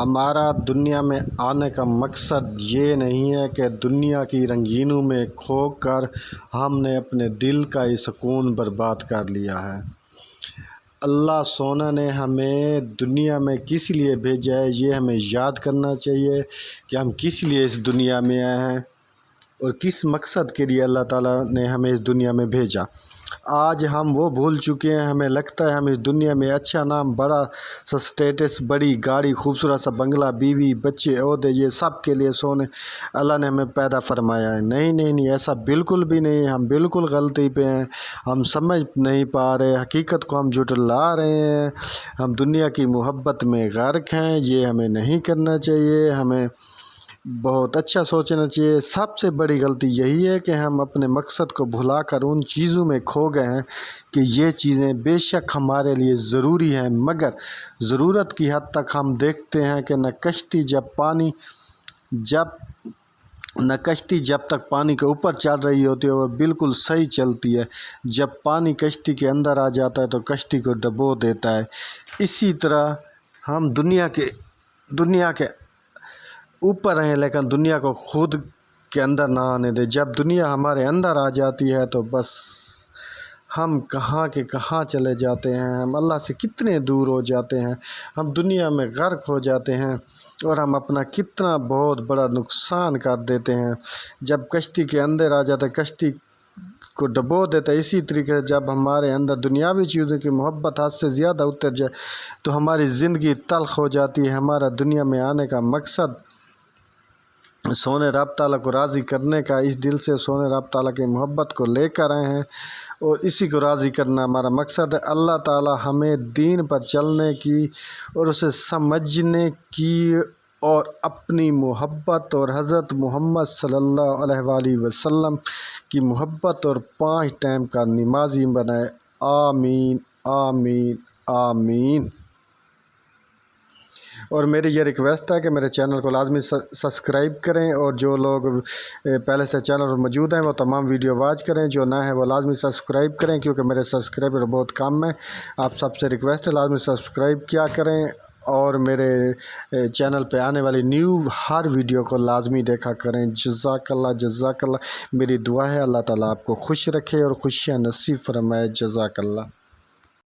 ہمارا دنیا میں آنے کا مقصد یہ نہیں ہے کہ دنیا کی رنگینوں میں کھو کر ہم نے اپنے دل کا یہ سکون برباد کر لیا ہے۔ اللہ سونا نے ہمیں دنیا میں کس لیے بھیجا ہے، یہ ہمیں یاد کرنا چاہیے کہ ہم کس لیے اس دنیا میں آئے ہیں اور کس مقصد کے لیے اللہ تعالیٰ نے ہمیں اس دنیا میں بھیجا۔ آج ہم وہ بھول چکے ہیں، ہمیں لگتا ہے ہم اس دنیا میں اچھا نام، بڑا سا اسٹیٹس، بڑی گاڑی، خوبصورت سا بنگلہ، بیوی، بچے، عہدے، یہ سب کے لیے سونے اللہ نے ہمیں پیدا فرمایا ہے۔ نہیں، ایسا بالکل بھی نہیں ہے، ہم بالکل غلطی پہ ہیں، ہم سمجھ نہیں پا رہے، حقیقت کو ہم جھٹلا رہے ہیں، ہم دنیا کی محبت میں غرق ہیں، یہ ہمیں نہیں کرنا چاہیے، ہمیں بہت اچھا سوچنا چاہیے۔ سب سے بڑی غلطی یہی ہے کہ ہم اپنے مقصد کو بھلا کر ان چیزوں میں کھو گئے ہیں کہ یہ چیزیں بے شک ہمارے لیے ضروری ہیں، مگر ضرورت کی حد تک ہم دیکھتے ہیں کہ نہ کشتی جب تک پانی کے اوپر چل رہی ہوتی ہے وہ بالکل صحیح چلتی ہے، جب پانی کشتی کے اندر آ جاتا ہے تو کشتی کو ڈبو دیتا ہے۔ اسی طرح ہم دنیا کے اوپر ہیں لیکن دنیا کو خود کے اندر نہ آنے دیں۔ جب دنیا ہمارے اندر آ جاتی ہے تو بس ہم کہاں کے کہاں چلے جاتے ہیں، ہم اللہ سے کتنے دور ہو جاتے ہیں، ہم دنیا میں غرق ہو جاتے ہیں اور ہم اپنا کتنا بہت بڑا نقصان کر دیتے ہیں۔ جب کشتی کے اندر آ جاتا ہے کشتی کو ڈبو دیتا ہے۔ اسی طریقے سے جب ہمارے اندر دنیاوی چیزوں کی محبت حد سے زیادہ اتر جائے تو ہماری زندگی تلخ ہو جاتی ہے۔ ہمارا دنیا میں آنے کا مقصد سونے رب تعالیٰ کو راضی کرنے کا، اس دل سے سونے رب تعالیٰ کی محبت کو لے کر آئے ہیں اور اسی کو راضی کرنا ہمارا مقصد ہے۔ اللہ تعالیٰ ہمیں دین پر چلنے کی اور اسے سمجھنے کی اور اپنی محبت اور حضرت محمد صلی اللہ علیہ وآلہ وسلم کی محبت اور 5 ٹائم کا نمازی بنائے۔ آمین آمین آمین۔ اور میری یہ ریکویسٹ ہے کہ میرے چینل کو لازمی سبسکرائب کریں، اور جو لوگ پہلے سے چینل پر موجود ہیں وہ تمام ویڈیو واچ کریں، جو نہ ہیں وہ لازمی سبسکرائب کریں کیونکہ میرے سبسکرائبر بہت کم ہیں۔ آپ سب سے ریکویسٹ ہے لازمی سبسکرائب کیا کریں اور میرے چینل پہ آنے والی نیو ہر ویڈیو کو لازمی دیکھا کریں۔ جزاک اللہ۔ میری دعا ہے اللہ تعالیٰ آپ کو خوش رکھے اور خوشیاں نصیب فرمائے۔ جزاک اللہ۔